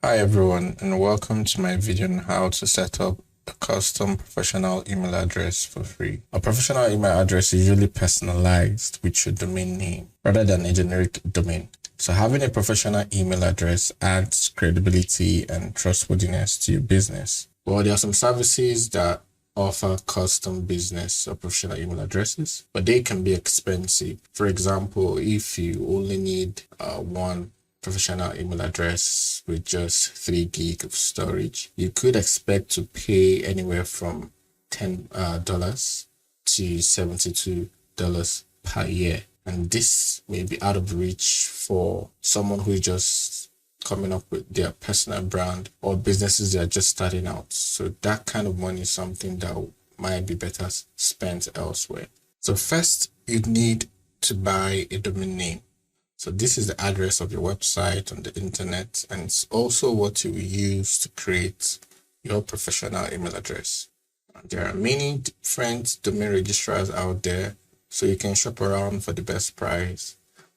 Hi everyone, and welcome to my video on how to set up a custom professional email address for free. A professional email address is usually personalized with your domain name rather than a generic domain. So having a professional email address adds credibility and trustworthiness to your business. Well, there are some services that offer custom business or professional email addresses, but they can be expensive. For example, if you only need one professional email address with just 3 gig of storage, you could expect to pay anywhere from $10 to $72 per year. And this may be out of reach for someone who is just coming up with their personal brand or businesses that are just starting out. So that kind of money is something that might be better spent elsewhere. So first, you need to buy a domain name. So this is the address of your website on the internet, and it's also what you will use to create your professional email address. There are many different domain registrars out there, so you can shop around for the best price.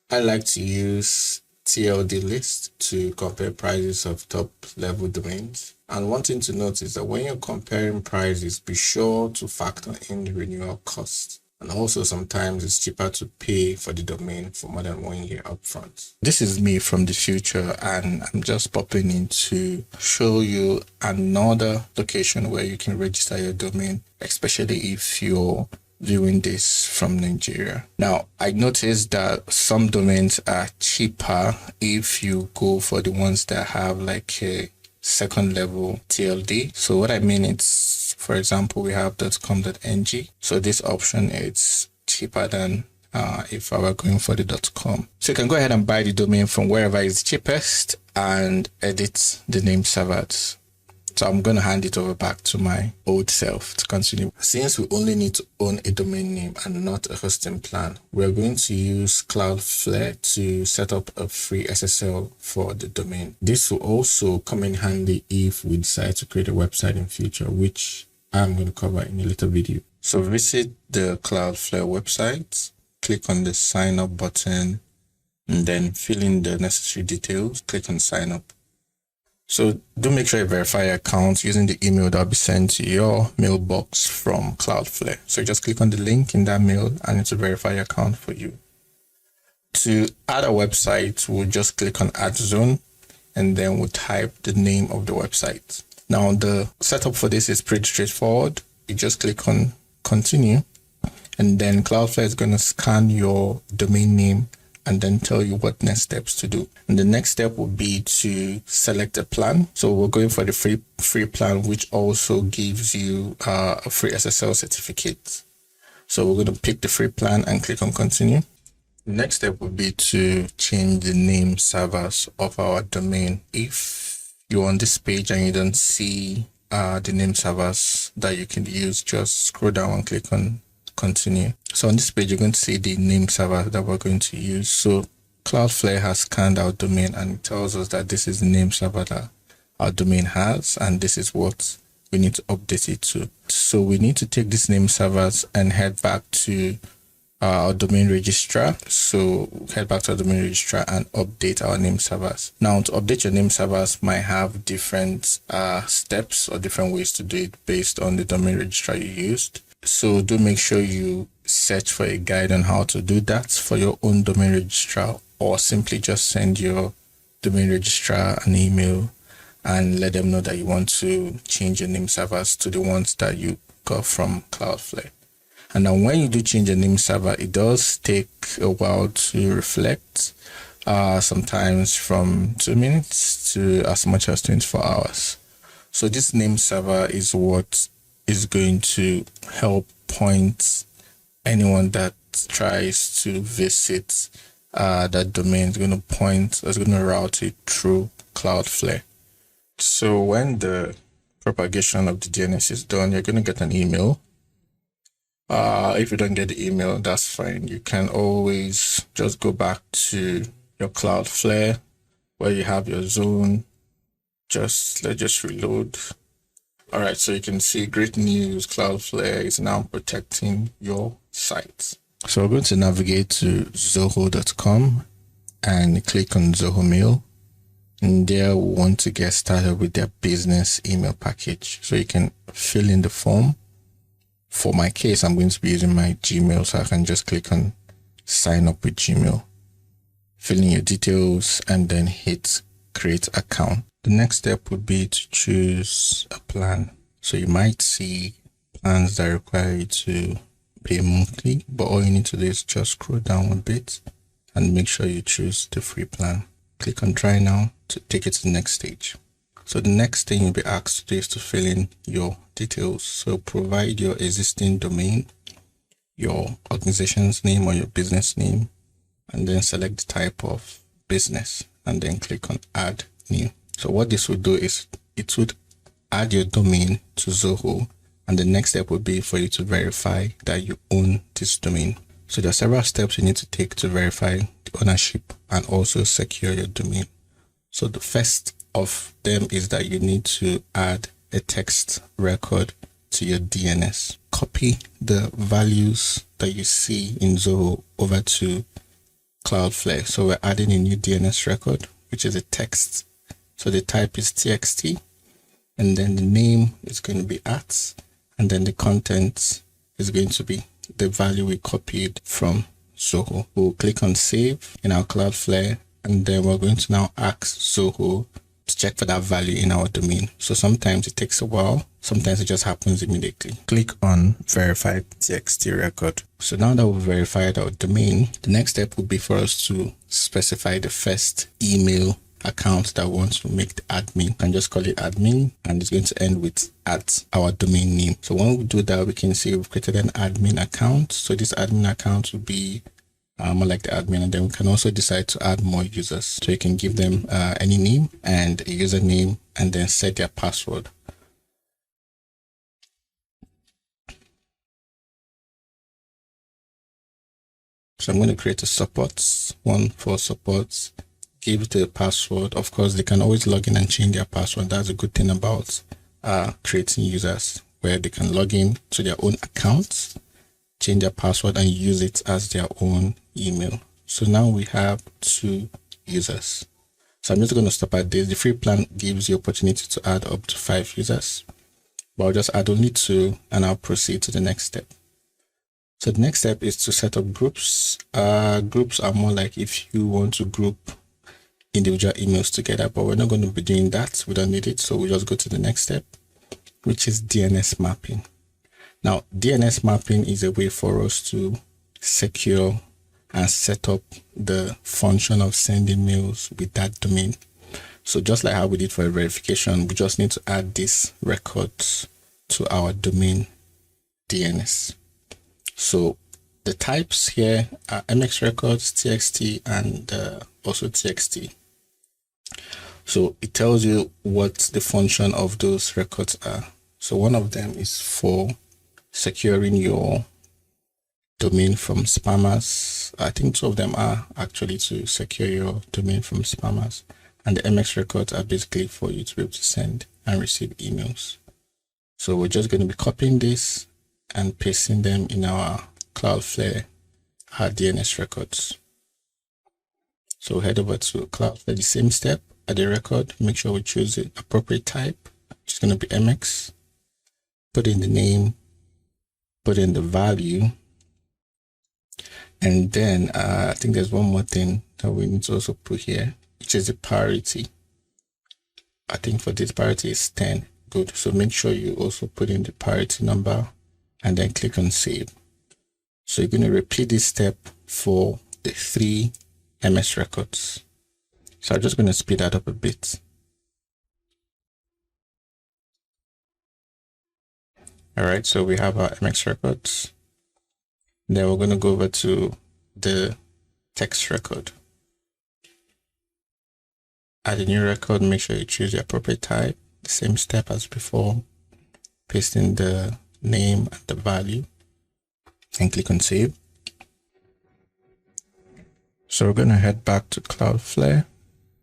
I like to use TLD list to compare prices of top level domains. And one thing to note is that when you're comparing prices, be sure to factor in the renewal cost. And also sometimes it's cheaper to pay for the domain for more than 1 year upfront. This is me from the future, and I'm just popping in to show you another location where you can register your domain, especially if you're viewing this from Nigeria. Now, I noticed that some domains are cheaper if you go for the ones that have like a second level TLD. So what I mean is, for example, we have .com.ng. So this option is cheaper than if I were going for the .com. So you can go ahead and buy the domain from wherever is cheapest and edit the name servers. So I'm going to hand it over back to my old self to continue. Since we only need to own a domain name and not a hosting plan, we're going to use Cloudflare to set up a free SSL for the domain. This will also come in handy if we decide to create a website in future, which I'm going to cover in a later video. So visit the Cloudflare website, click on the sign up button, and then fill in the necessary details, click on sign up. So do make sure you verify your account using the email that will be sent to your mailbox from Cloudflare. So you just click on the link in that mail and it will verify your account for you. To add a website, we'll just click on add zone and then we'll type the name of the website. Now the setup for this is pretty straightforward. You just click on continue and then Cloudflare is going to scan your domain name and then tell you what next steps to do. And the next step will be to select a plan. So we're going for the free plan, which also gives you a free SSL certificate. So we're going to pick the free plan and click on continue. The next step will be to change the name servers of our domain. If you're on this page and you don't see the name servers that you can use, just scroll down and click on continue. So on this page, you're going to see the name server that we're going to use. So Cloudflare has scanned our domain and it tells us that this is the name server that our domain has, and this is what we need to update it to. So we need to take these name servers and head back to our domain registrar. So head back to our domain registrar and update our name servers. Now, to update your name servers might have different steps or different ways to do it based on the domain registrar you used. So do make sure you search for a guide on how to do that for your own domain registrar, or simply just send your domain registrar an email and let them know that you want to change your name servers to the ones that you got from Cloudflare. And now when you do change your name server, it does take a while to reflect, sometimes from 2 minutes to as much as 24 hours. So this name server is what is going to help point anyone that tries to visit that domain. Is going to point, it's going to route it through Cloudflare. So when the propagation of the DNS is done, you're going to get an email. If you don't get the email, that's fine. You can always just go back to your Cloudflare where you have your zone. Let's just reload. All right, so you can see great news. Cloudflare is now protecting your site. So we're going to navigate to zoho.com and click on Zohomail. And there we want to get started with their business email package. So you can fill in the form. For my case, I'm going to be using my Gmail, so I can just click on sign up with Gmail, fill in your details, and then hit create account. The next step would be to choose a plan. So you might see plans that require you to pay monthly, but all you need to do is just scroll down a bit and make sure you choose the free plan. Click on try now to take it to the next stage. So the next thing you'll be asked to do is to fill in your details. So provide your existing domain, your organization's name or your business name, and then select the type of business and then click on add new. So what this would do is it would add your domain to Zoho, and the next step would be for you to verify that you own this domain. So there are several steps you need to take to verify the ownership and also secure your domain. So the first of them is that you need to add a text record to your DNS. Copy the values that you see in Zoho over to Cloudflare. So we're adding a new DNS record, which is a text. So the type is txt, and then the name is going to be @ and then the content is going to be the value we copied from Zoho. We'll click on save in our Cloudflare, and then we're going to now ask Zoho to check for that value in our domain. So sometimes it takes a while, sometimes it just happens immediately. Click on verify txt record. So now that we've verified our domain, the next step would be for us to specify the first email account that wants to make the admin. You can just call it admin, and it's going to end with our domain name. So when we do that, we can see we've created an admin account. So this admin account will be more like the admin, and then we can also decide to add more users. So you can give them any name and a username, and then set their password. So I'm going to create a support one for supports. Give the password. Of course, they can always log in and change their password. That's a good thing about creating users, where they can log in to their own accounts, change their password, and use it as their own email. So now we have 2 users. So I'm just going to stop at this. The free plan gives you opportunity to add up to 5 users, but I'll just add only 2, and I'll proceed to the next step. So the next step is to set up groups. Groups are more like if you want to group individual emails together, but we're not going to be doing that. We don't need it. So we'll just go to the next step, which is DNS mapping. Now, DNS mapping is a way for us to secure and set up the function of sending mails with that domain. So just like how we did for a verification, we just need to add these records to our domain DNS. So the types here are MX records, TXT, and also TXT. So it tells you what the function of those records are. So one of them is for securing your domain from spammers. I think 2 of them are actually to secure your domain from spammers. And the MX records are basically for you to be able to send and receive emails. So we're just going to be copying this and pasting them in our Cloudflare, our DNS records. So head over to Cloudflare, the same step, add the record, make sure we choose the appropriate type, which is going to be MX, put in the name, put in the value, and then I think there's one more thing that we need to also put here, which is the priority. I think for this priority is 10. Good. So make sure you also put in the priority number and then click on save. So you're going to repeat this step for the 3 MS records. So I'm just going to speed that up a bit. All right, so we have our MX records. Then we're going to go over to the text record. Add a new record, make sure you choose the appropriate type. The same step as before, paste in the name and the value, and click on save. So we're going to head back to Cloudflare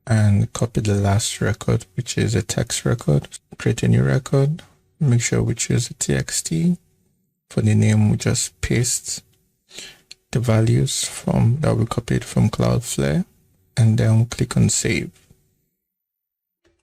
and copy the last record, which is a text record. Create a new record. Make sure we choose the TXT. For the name, we just paste the values from that we copied from Cloudflare, and then we'll click on save.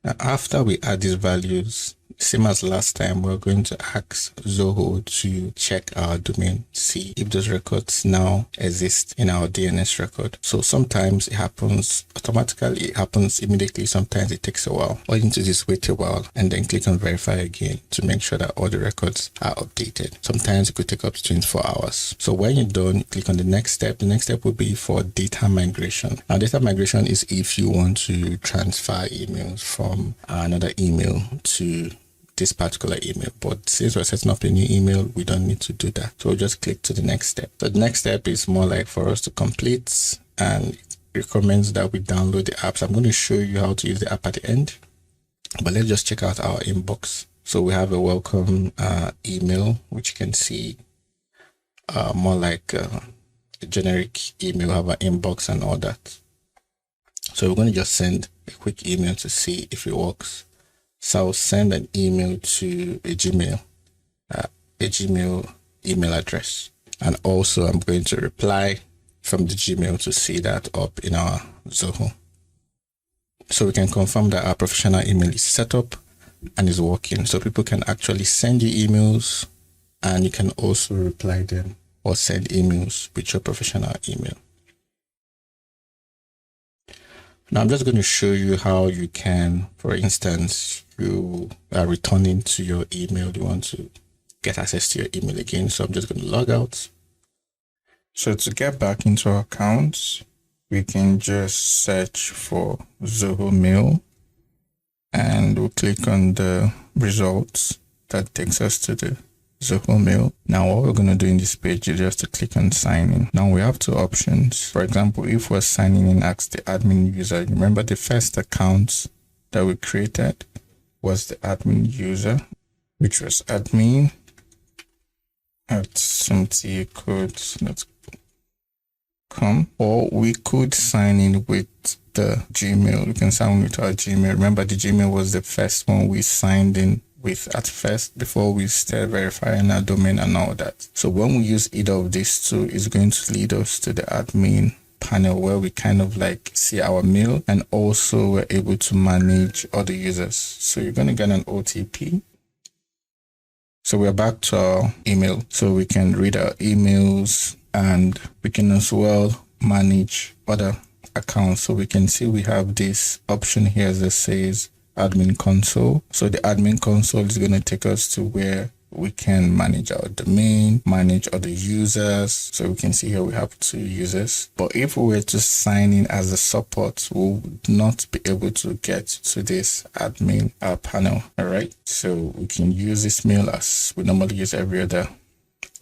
Now, after we add these values, same as last time, we're going to ask Zoho to check our domain, see if those records now exist in our DNS record. So sometimes it happens automatically, it happens immediately. Sometimes it takes a while. All you need to do is wait a while and then click on verify again to make sure that all the records are updated. Sometimes it could take up to 24 hours. So when you're done, you click on the next step. The next step will be for data migration. Now, data migration is if you want to transfer emails from another email to this particular email, but since we're setting up a new email, we don't need to do that. So we'll just click to the next step. So the next step is more like for us to complete, and it recommends that we download the app. So I'm going to show you how to use the app at the end, but let's just check out our inbox. So we have a welcome email, which you can see more like a generic email, have an inbox and all that. So we're going to just send a quick email to see if it works. So I'll send an email to a Gmail email address. And also I'm going to reply from the Gmail to see that up in our Zoho. So we can confirm that our professional email is set up and is working. So people can actually send you emails, and you can also reply them or send emails with your professional email. Now I'm just going to show you how you can, for instance, you are returning to your email, you want to get access to your email again. So I'm just going to log out. So to get back into our accounts, we can just search for Zohomail and we'll click on the results. That takes us to the Zohomail. Now what we're going to do in this page is just to click on sign in. Now we have two options. For example, if we're signing in as the admin user, remember the first account that we created was the admin user, which was admin at smtcodes.com, or we could sign in with the Gmail. We can sign in with our Gmail. Remember, the Gmail was the first one we signed in with at first before we started verifying our domain and all that. So when we use either of these two, it's going to lead us to the admin panel where we kind of like see our mail, and also we're able to manage other users. So you're going to get an OTP. So we're back to our email. So we can read our emails and we can as well manage other accounts. So we can see we have this option here that says admin console. So the admin console is going to take us to where we can manage our domain, manage other users. So we can see here we have 2 users. But if we were to sign in as a support, we would not be able to get to this admin panel. All right. So we can use this mail as we normally use every other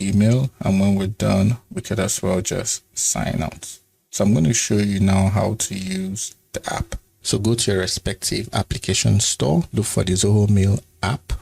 email. And when we're done, we could as well just sign out. So I'm going to show you now how to use the app. So go to your respective application store, look for the Zohomail app,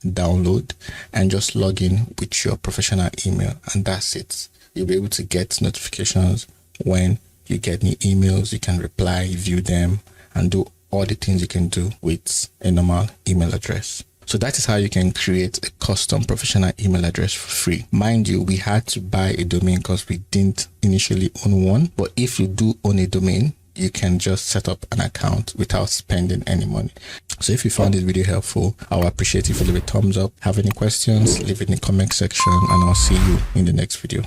download, and just log in with your professional email. And that's it. You'll be able to get notifications when you get new emails. You can reply, view them, and do all the things you can do with a normal email address. So that is how you can create a custom professional email address for free. Mind you, we had to buy a domain because we didn't initially own one. But if you do own a domain, you can just set up an account without spending any money. So if you found this video helpful, I would appreciate if you leave a thumbs up. Have any questions, leave it in the comment section, and I'll see you in the next video.